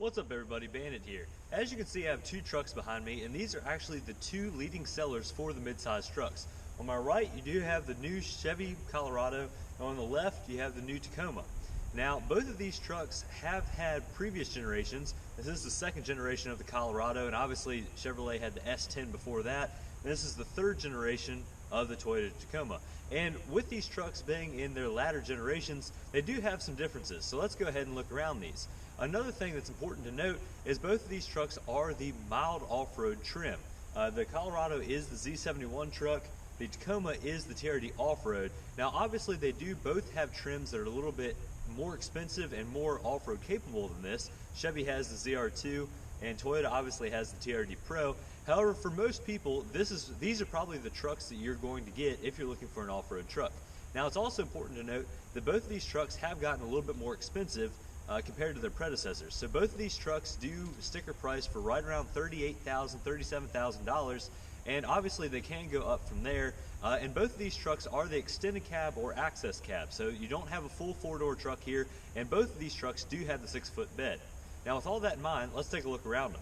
What's up everybody, Bandit here. As you can see, I have two trucks behind me, and these are actually the two leading sellers for the midsize trucks. On my right, you do have the new Chevy Colorado, and on the left, you have the new Tacoma. Now, both of these trucks have had previous generations. This is the second generation of the Colorado, and obviously Chevrolet had the S10 before that. And this is the third generation of the Toyota Tacoma. And with these trucks being in their latter generations, they do have some differences. So let's go ahead and look around these. Another thing that's important to note is both of these trucks are the mild off-road trim. The Colorado is the Z71 truck. The Tacoma is the TRD off-road. Now obviously they do both have trims that are a little bit more expensive and more off-road capable than this. Chevy has the ZR2 and Toyota obviously has the TRD Pro. However, for most people, these are probably the trucks that you're going to get if you're looking for an off-road truck. Now it's also important to note that both of these trucks have gotten a little bit more expensive compared to their predecessors. So both of these trucks do sticker price for right around $38,000, $37,000, and obviously they can go up from there. And both of these trucks are the extended cab or access cab. So you don't have a full four-door truck here, and both of these trucks do have the 6-foot bed. Now with all that in mind, let's take a look around them.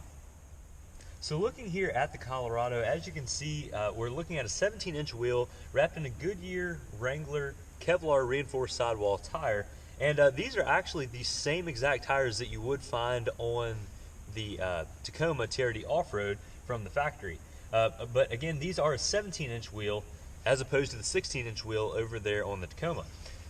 So looking here at the Colorado, as you can see, we're looking at a 17-inch wheel wrapped in a Goodyear Wrangler Kevlar reinforced sidewall tire. And these are actually the same exact tires that you would find on the Tacoma TRD off-road from the factory. But again, these are a 17-inch wheel as opposed to the 16-inch wheel over there on the Tacoma.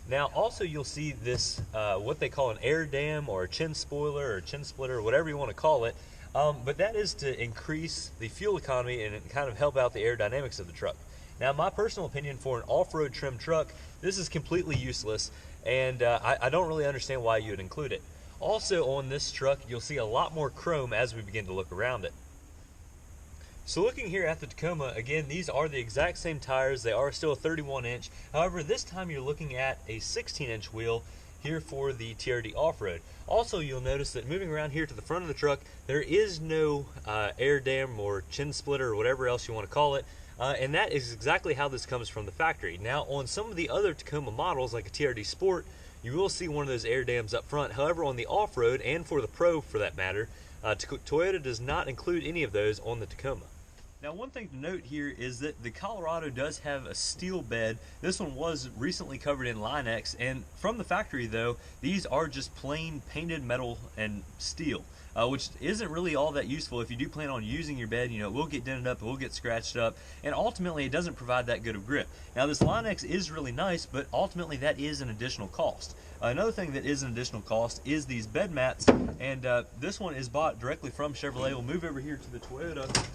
Now also you'll see this, what they call an air dam or a chin spoiler or chin splitter, whatever you want to call it. But that is to increase the fuel economy and kind of help out the aerodynamics of the truck. Now my personal opinion, for an off-road trim truck, this is completely useless, and I don't really understand why you would include it. Also on this truck, you'll see a lot more chrome as we begin to look around it. So looking here at the Tacoma, again, these are the exact same tires. They are still a 31-inch. However, this time you're looking at a 16-inch wheel here for the TRD off-road. Also, you'll notice that moving around here to the front of the truck, there is no air dam or chin splitter or whatever else you want to call it. And that is exactly how this comes from the factory. Now, on some of the other Tacoma models, like a TRD Sport, you will see one of those air dams up front. However, on the off-road, and for the Pro for that matter, Toyota does not include any of those on the Tacoma. Now one thing to note here is that the Colorado does have a steel bed. This one was recently covered in Line-X, and from the factory though, these are just plain painted metal and steel, which isn't really all that useful. If you do plan on using your bed, you know, it will get dented up, it will get scratched up, and ultimately it doesn't provide that good of grip. Now this Line-X is really nice, but ultimately that is an additional cost. Another thing that is an additional cost is these bed mats, and this one is bought directly from Chevrolet. We'll move over here to the Toyota.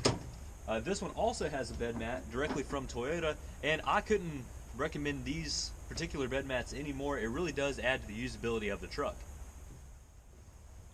This one also has a bed mat directly from Toyota, and I couldn't recommend these particular bed mats anymore. It really does add to the usability of the truck.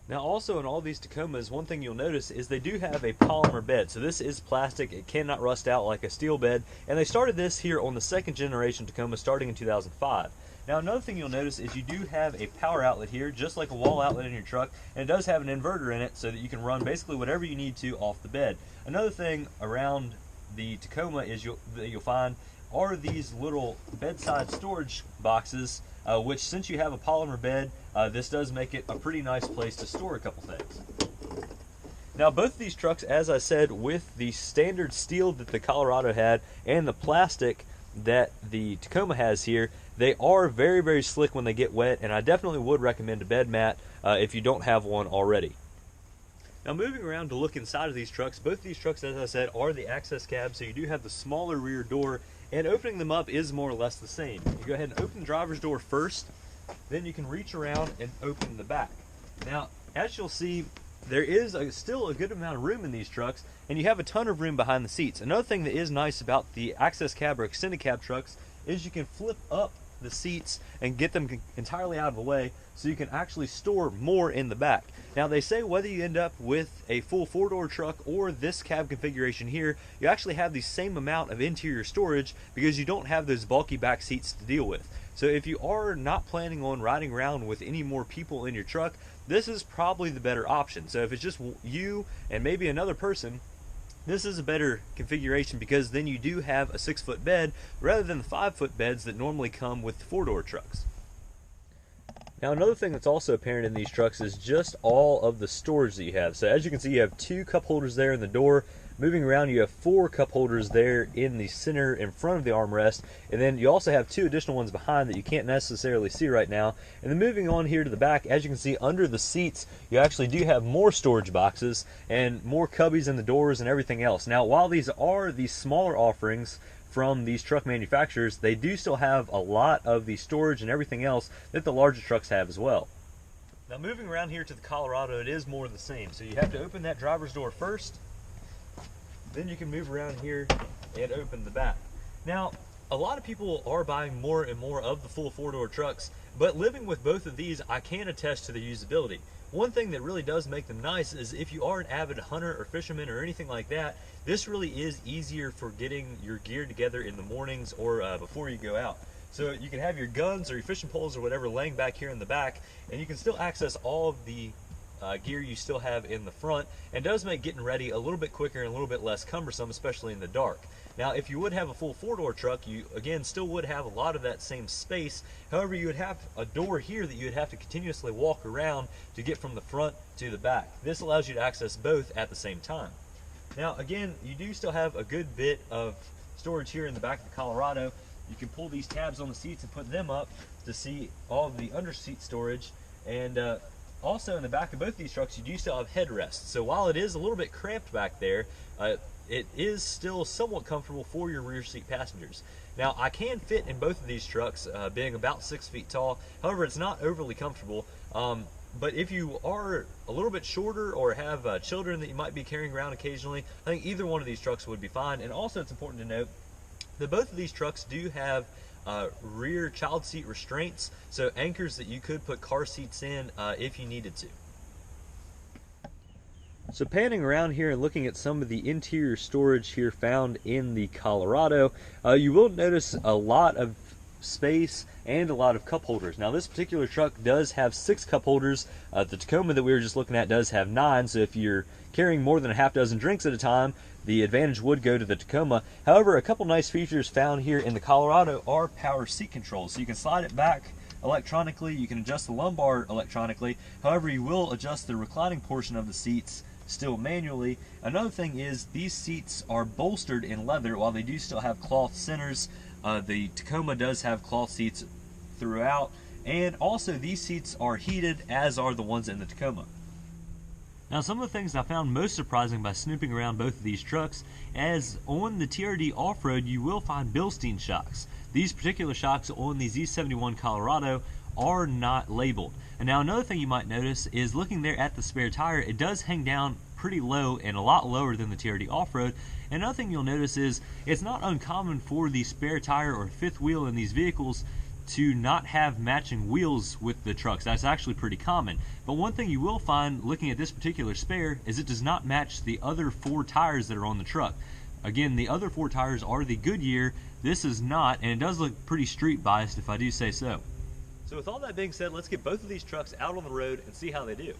Now also in all these Tacomas, one thing you'll notice is they do have a polymer bed. So this is plastic, it cannot rust out like a steel bed, and they started this here on the second generation Tacoma starting in 2005. Now another thing you'll notice is you do have a power outlet here, just like a wall outlet in your truck, and it does have an inverter in it so that you can run basically whatever you need to off the bed. Another thing around the Tacoma is that you'll find are these little bedside storage boxes, which, since you have a polymer bed, this does make it a pretty nice place to store a couple things. Now both of these trucks, as I said, with the standard steel that the Colorado had and the plastic that the Tacoma has here, they are very, very slick when they get wet, and I definitely would recommend a bed mat if you don't have one already. Now moving around to look inside of these trucks, both of these trucks, as I said, are the access cab, so you do have the smaller rear door, and opening them up is more or less the same. You go ahead and open the driver's door first, then you can reach around and open the back. Now, as you'll see, there is still a good amount of room in these trucks, and you have a ton of room behind the seats. Another thing that is nice about the access cab or extended cab trucks is you can flip up the seats and get them entirely out of the way, so you can actually store more in the back. Now they say whether you end up with a full four-door truck or this cab configuration here, you actually have the same amount of interior storage because you don't have those bulky back seats to deal with. So if you are not planning on riding around with any more people in your truck, this is probably the better option. So if it's just you and maybe another person, this is a better configuration because then you do have a 6-foot bed rather than the 5-foot beds that normally come with 4-door trucks. Now another thing that's also apparent in these trucks is just all of the storage that you have. So as you can see, you have 2 cup holders there in the door. Moving around, you have 4 cup holders there in the center in front of the armrest, and then you also have 2 additional ones behind that you can't necessarily see right now. And then moving on here to the back, as you can see under the seats, you actually do have more storage boxes and more cubbies in the doors and everything else. Now while these are the smaller offerings from these truck manufacturers, they do still have a lot of the storage and everything else that the larger trucks have as well. Now moving around here to the Colorado, it is more of the same. So you have to open that driver's door first, then you can move around here and open the back. Now a lot of people are buying more and more of the full 4-door trucks, but living with both of these, I can attest to the usability. One thing that really does make them nice is if you are an avid hunter or fisherman or anything like that, this really is easier for getting your gear together in the mornings or before you go out. So you can have your guns or your fishing poles or whatever laying back here in the back, and you can still access all of the gear you still have in the front, and does make getting ready a little bit quicker and a little bit less cumbersome, especially in the dark. Now if you would have a full 4-door truck, you again still would have a lot of that same space. However, you would have a door here that you would have to continuously walk around to get from the front to the back. This allows you to access both at the same time. Now again, you do still have a good bit of storage here in the back of the Colorado. You can pull these tabs on the seats and put them up to see all of the under seat storage, and also in the back of both these trucks you do still have headrests. So while it is a little bit cramped back there, it is still somewhat comfortable for your rear seat passengers. Now I can fit in both of these trucks, being about 6 feet tall. However, it's not overly comfortable. But if you are a little bit shorter or have children that you might be carrying around occasionally, I think either one of these trucks would be fine. And also it's important to note that both of these trucks do have rear child seat restraints, so anchors that you could put car seats in if you needed to. So panning around here and looking at some of the interior storage here found in the Colorado, you will notice a lot of space and a lot of cup holders. Now this particular truck does have 6 cup holders. The Tacoma that we were just looking at does have 9, so if you're carrying more than a half dozen drinks at a time, the advantage would go to the Tacoma. However, a couple nice features found here in the Colorado are power seat controls. So you can slide it back electronically, you can adjust the lumbar electronically. However, you will adjust the reclining portion of the seats still manually. Another thing is these seats are bolstered in leather while they do still have cloth centers. The Tacoma does have cloth seats throughout, and also these seats are heated, as are the ones in the Tacoma. Now some of the things I found most surprising by snooping around both of these trucks, as on the TRD off-road you will find Bilstein shocks. These particular shocks on the Z71 Colorado are not labeled. And now another thing you might notice is looking there at the spare tire, it does hang down pretty low and a lot lower than the TRD off-road. And another thing you'll notice is it's not uncommon for the spare tire or fifth wheel in these vehicles to not have matching wheels with the trucks. That's actually pretty common. But one thing you will find looking at this particular spare is it does not match the other 4 tires that are on the truck. Again, the other 4 tires are the Goodyear. This is not, and it does look pretty street biased if I do say so. So with all that being said, let's get both of these trucks out on the road and see how they do.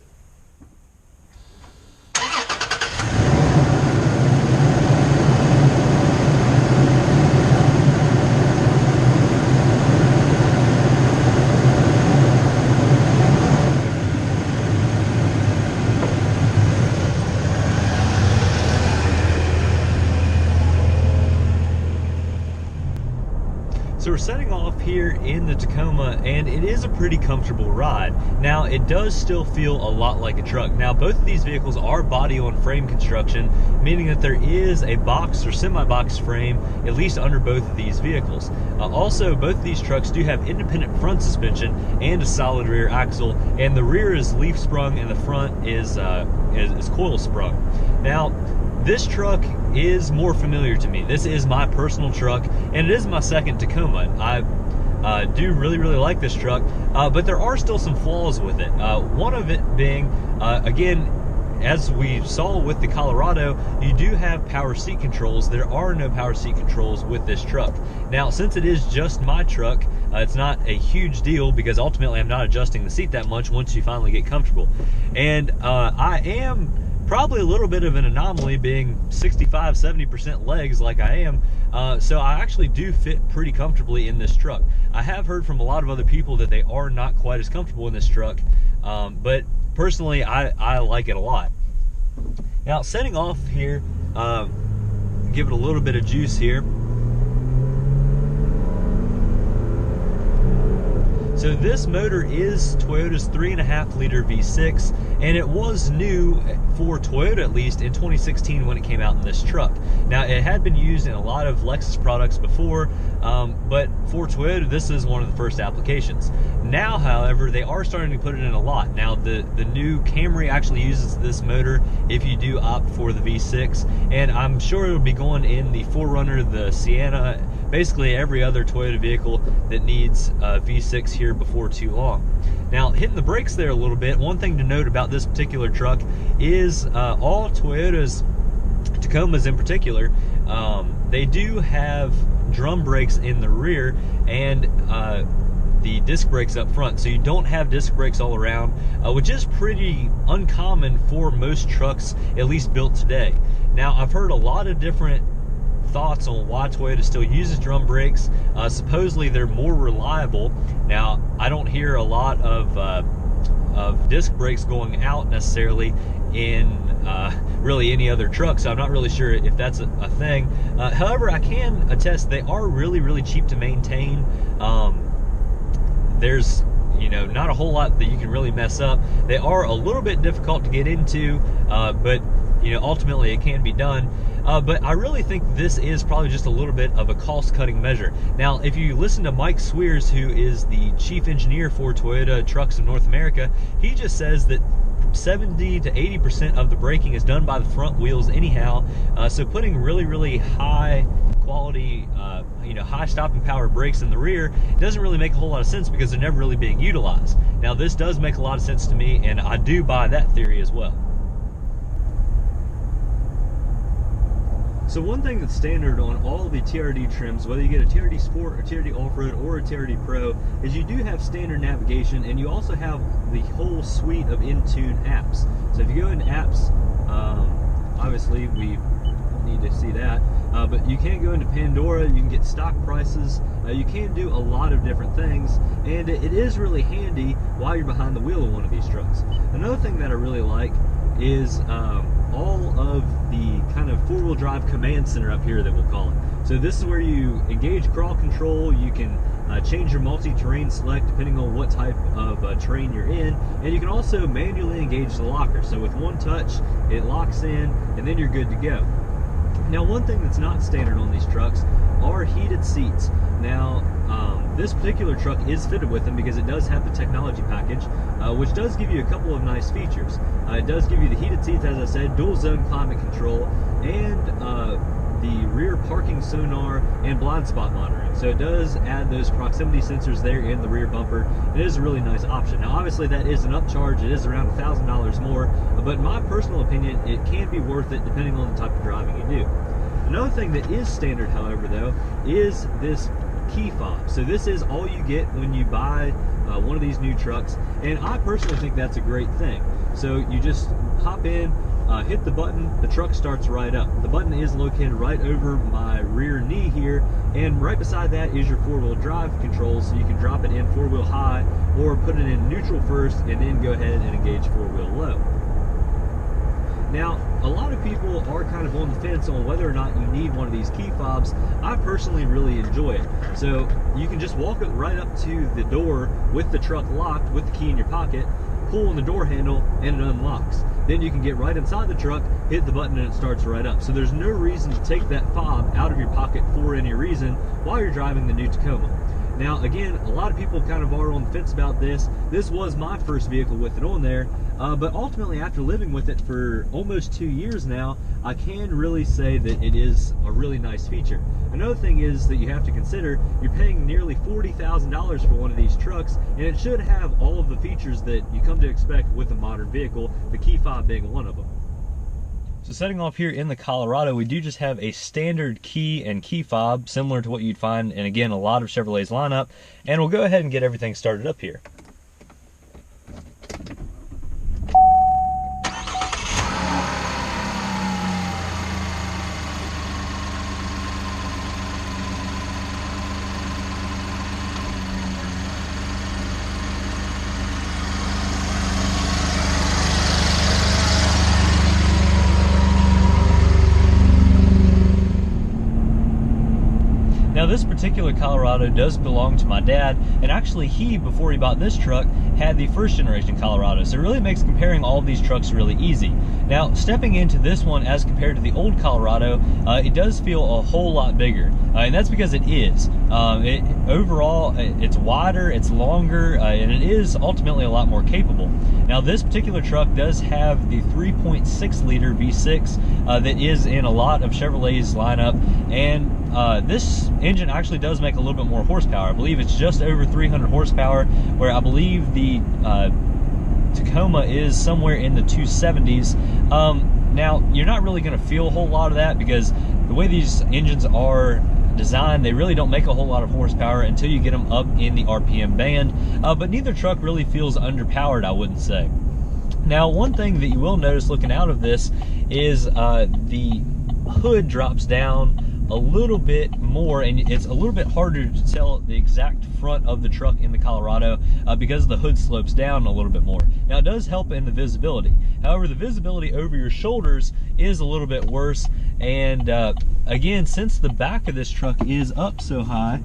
So we're setting off here in the Tacoma, and it is a pretty comfortable ride. Now it does still feel a lot like a truck. Now both of these vehicles are body on frame construction, meaning that there is a box or semi-box frame at least under both of these vehicles. Also, both of these trucks do have independent front suspension and a solid rear axle, and the rear is leaf sprung and the front is coil sprung. Now this truck is more familiar to me. This is my personal truck, and it is my second Tacoma. I do really like this truck, but there are still some flaws with it. One of it being, again, as we saw with the Colorado, you do have power seat controls. There are no power seat controls with this truck. Now, since it is just my truck, it's not a huge deal because ultimately I'm not adjusting the seat that much once you finally get comfortable. And I am probably a little bit of an anomaly being 65-70% legs like I am. So I actually do fit pretty comfortably in this truck. I have heard from a lot of other people that they are not quite as comfortable in this truck, but personally I like it a lot. Now, setting off here, give it a little bit of juice here. So this motor is Toyota's 3.5 liter V6, and it was new for Toyota, at least in 2016 when it came out in this truck. Now, it had been used in a lot of Lexus products before, but for Toyota, this is one of the first applications. Now, however, they are starting to put it in a lot. Now, the new Camry actually uses this motor if you do opt for the V6, and I'm sure it'll be going in the 4Runner, the Sienna, basically every other Toyota vehicle that needs a V6 here before too long. Now, hitting the brakes there a little bit, one thing to note about this particular truck is all Toyota's, Tacomas in particular, they do have drum brakes in the rear and the disc brakes up front, so you don't have disc brakes all around, which is pretty uncommon for most trucks, at least built today. Now, I've heard a lot of different thoughts on why Toyota still uses drum brakes. Supposedly they're more reliable. Now, I don't hear a lot of disc brakes going out necessarily in really any other truck, so I'm not really sure if that's a thing. However, I can attest they are really cheap to maintain. There's not a whole lot that you can really mess up. They are a little bit difficult to get into, but ultimately it can be done. But I really think this is probably just a little bit of a cost-cutting measure. Now, if you listen to Mike Swears, who is the chief engineer for Toyota Trucks in North America, he just says that 70 to 80% of the braking is done by the front wheels anyhow. So putting really high quality, high stopping power brakes in the rear doesn't really make a whole lot of sense because they're never really being utilized. Now, this does make a lot of sense to me, and I do buy that theory as well. So one thing that's standard on all the TRD trims, whether you get a TRD Sport, a TRD Off-Road, or a TRD Pro, is you do have standard navigation, and you also have the whole suite of in-tune apps. So if you go into apps, obviously we don't need to see that, but you can go into Pandora, you can get stock prices, you can do a lot of different things, and it is really handy while you're behind the wheel of one of these trucks. Another thing that I really like is all of the kind of four-wheel drive command center up here that we'll call it. So this is where you engage crawl control, you can change your multi-terrain select depending on what type of terrain you're in, and you can also manually engage the locker. So with one touch, it locks in, and then you're good to go. Now, one thing that's not standard on these trucks are heated seats. Now, this particular truck is fitted with them because it does have the technology package, which does give you a couple of nice features. It does give you the heated seats, as I said, dual zone climate control, and the rear parking sonar and blind spot monitoring. So it does add those proximity sensors there in the rear bumper. It is a really nice option. Now, obviously that is an upcharge. It is around $1,000 more, but in my personal opinion, it can be worth it depending on the type of driving you do. Another thing that is standard, however, though, is this key fob. So this is all you get when you buy one of these new trucks, and I personally think that's a great thing. So you just hop in, hit the button, the truck starts right up. The button is located right over my rear knee here, and right beside that is your four-wheel drive controls, so you can drop it in four-wheel high or put it in neutral first and then go ahead and engage four-wheel low. Now, a lot of people are kind of on the fence on whether or not you need one of these key fobs. I personally really enjoy it. So you can just walk it right up to the door with the truck locked with the key in your pocket, pull on the door handle, and it unlocks. Then you can get right inside the truck, hit the button, and it starts right up. So there's no reason to take that fob out of your pocket for any reason while you're driving the new Tacoma. Now, again, a lot of people kind of are on the fence about this. This was my first vehicle with it on there, but ultimately, after living with it for almost 2 years now, I can really say that it is a really nice feature. Another thing is that you have to consider, you're paying nearly $40,000 for one of these trucks, and it should have all of the features that you come to expect with a modern vehicle, the key fob being one of them. So setting off here in the Colorado, we do just have a standard key and key fob, similar to what you'd find in, again, a lot of Chevrolet's lineup, and we'll go ahead and get everything started up here. particular Colorado does belong to my dad, and actually he, before he bought this truck, had the first generation Colorado, so it really makes comparing all of these trucks really easy. Now, stepping into this one as compared to the old Colorado, it does feel a whole lot bigger, and that's because it is. Overall, it's wider, it's longer, and it is ultimately a lot more capable. Now, this particular truck does have the 3.6 liter V6 that is in a lot of Chevrolet's lineup, and this engine actually does make a little bit more horsepower. I believe it's just over 300 horsepower, where I believe the Tacoma is somewhere in the 270s. Now, you're not really going to feel a whole lot of that because the way these engines are designed, they really don't make a whole lot of horsepower until you get them up in the RPM band, but neither truck really feels underpowered, I wouldn't say. Now, one thing that you will notice looking out of this is the hood drops down a little bit more, and it's a little bit harder to tell the exact front of the truck in the Colorado because the hood slopes down a little bit more. Now, it does help in the visibility. However, the visibility over your shoulders is a little bit worse, and again, since the back of this truck is up so high,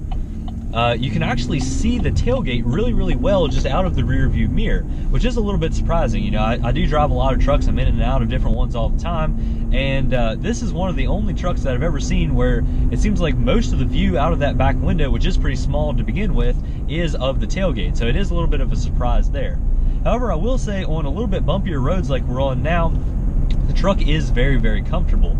you can actually see the tailgate really, really well just out of the rear view mirror, which is a little bit surprising. You know, I do drive a lot of trucks. I'm in and out of different ones all the time, and this is one of the only trucks that I've ever seen where it seems like most of the view out of that back window, which is pretty small to begin with, is of the tailgate. So it is a little bit of a surprise there. However, I will say on a little bit bumpier roads like we're on now, the truck is very, very comfortable.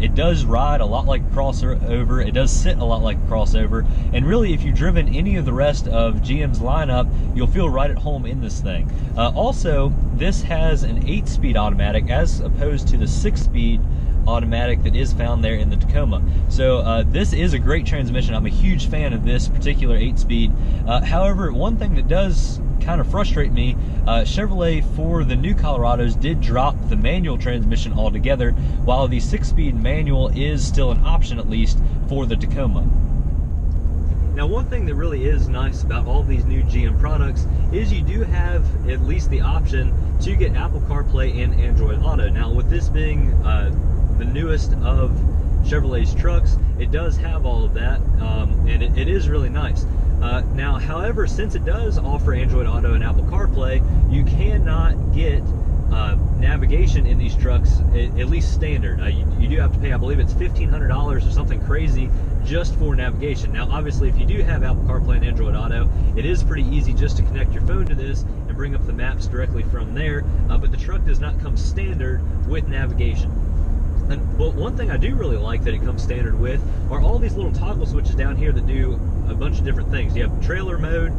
It does ride a lot like a crossover. It does sit a lot like a crossover. And really, if you've driven any of the rest of GM's lineup, you'll feel right at home in this thing. Also, this has an 8-speed automatic as opposed to the 6-speed automatic that is found there in the Tacoma. So this is a great transmission. I'm a huge fan of this particular 8-speed. However, one thing that does kind of frustrate me, Chevrolet for the new Colorados did drop the manual transmission altogether, while the 6-speed manual is still an option, at least for the Tacoma. Now, one thing that really is nice about all these new GM products is you do have at least the option to get Apple CarPlay and Android Auto. Now, with this being the newest of Chevrolet's trucks, it does have all of that, and it is really nice. Now, however, since it does offer Android Auto and Apple CarPlay, you cannot get navigation in these trucks, at least standard. You do have to pay, I believe it's $1,500 or something crazy just for navigation. Now, obviously, if you do have Apple CarPlay and Android Auto, it is pretty easy just to connect your phone to this and bring up the maps directly from there, but the truck does not come standard with navigation. But one thing I do really like that it comes standard with are all these little toggle switches down here that do a bunch of different things. You have trailer mode,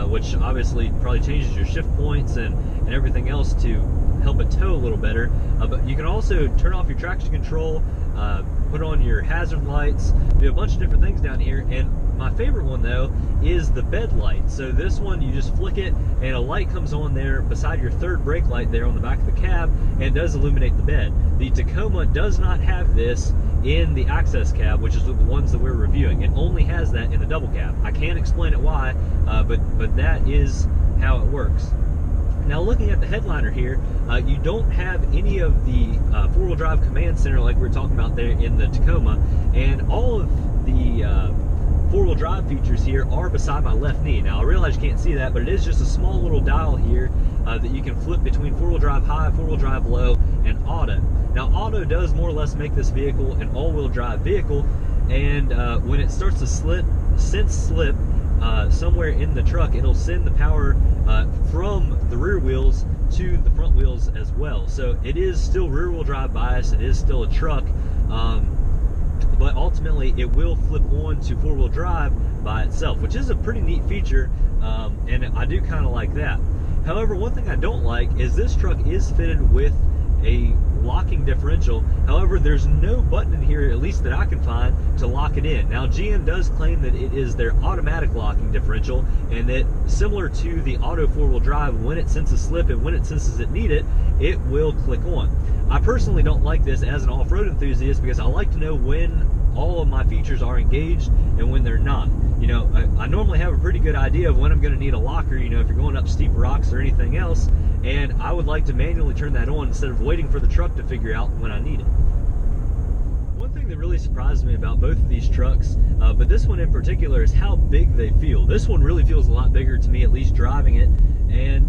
which obviously probably changes your shift points and everything else to help it tow a little better. But you can also turn off your traction control, put on your hazard lights, do a bunch of different things down here. And my favorite one, though, is the bed light. So this one, you just flick it, and a light comes on there beside your third brake light there on the back of the cab, and it does illuminate the bed. The Tacoma does not have this in the access cab, which is the ones that we're reviewing. It only has that in the double cab. I can't explain it why, but that is how it works. Now, looking at the headliner here, you don't have any of the four-wheel drive command center like we were talking about there in the Tacoma, and all of the four-wheel drive features here are beside my left knee. Now, I realize you can't see that, but it is just a small little dial here that you can flip between four-wheel drive high, four-wheel drive low, and auto. Now, auto does more or less make this vehicle an all-wheel drive vehicle, and when it starts to slip somewhere in the truck, it'll send the power from the rear wheels to the front wheels as well. So it is still rear-wheel drive bias, it is still a truck, but ultimately it will flip on to four-wheel drive by itself, which is a pretty neat feature, and I do kind of like that. However, one thing I don't like is this truck is fitted with a locking differential. However, there's no button in here, at least that I can find, to lock it in. Now, GM does claim that it is their automatic locking differential, and that similar to the auto four-wheel drive, when it senses slip and when it senses it need it, it will click on. I personally don't like this as an off-road enthusiast because I like to know when all of my features are engaged and when they're not. You know, I normally have a pretty good idea of when I'm going to need a locker, you know, if you're going up steep rocks or anything else, and I would like to manually turn that on instead of waiting for the truck to figure out when I need it. One one thing that really surprised me about both of these trucks, but this one in particular, is how big they feel. This one really feels a lot bigger to me, at least driving it. And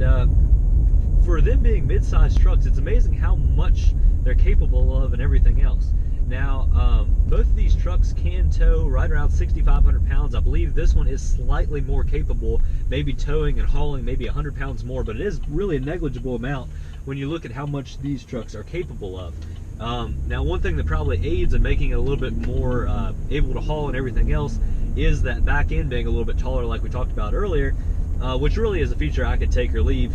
for them being mid-sized trucks, it's amazing how much they're capable of and everything else. Now, both of these trucks can tow right around 6,500 pounds. I believe this one is slightly more capable, maybe towing and hauling maybe 100 pounds more, but it is really a negligible amount when you look at how much these trucks are capable of. Now, one thing that probably aids in making it a little bit more able to haul and everything else is that back end being a little bit taller, like we talked about earlier, which really is a feature I could take or leave.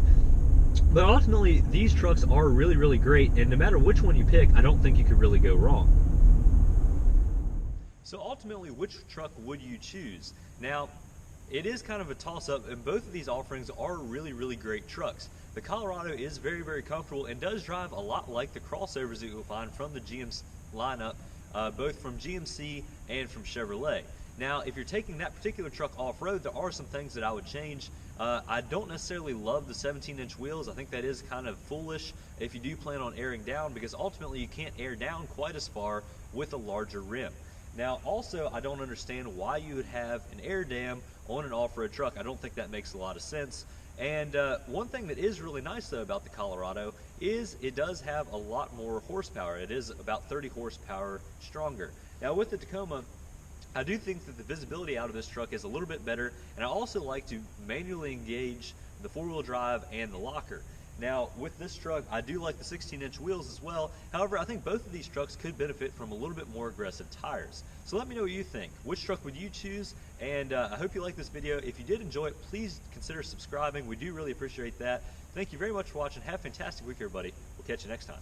But ultimately, these trucks are really, really great, and no matter which one you pick, I don't think you could really go wrong. So ultimately, which truck would you choose? Now, it is kind of a toss-up, and both of these offerings are really, really great trucks. The Colorado is very, very comfortable and does drive a lot like the crossovers that you'll find from the GM lineup, both from GMC and from Chevrolet. Now, if you're taking that particular truck off-road, there are some things that I would change. I don't necessarily love the 17-inch wheels. I think that is kind of foolish if you do plan on airing down, because ultimately you can't air down quite as far with a larger rim. Now, also, I don't understand why you would have an air dam on an off-road truck. I don't think that makes a lot of sense. And one thing that is really nice, though, about the Colorado is it does have a lot more horsepower. It is about 30 horsepower stronger. Now, with the Tacoma, I do think that the visibility out of this truck is a little bit better, and I also like to manually engage the four-wheel drive and the locker. Now, with this truck, I do like the 16-inch wheels as well. However, I think both of these trucks could benefit from a little bit more aggressive tires. So let me know what you think. Which truck would you choose? And I hope you liked this video. If you did enjoy it, please consider subscribing. We do really appreciate that. Thank you very much for watching. Have a fantastic week, everybody. We'll catch you next time.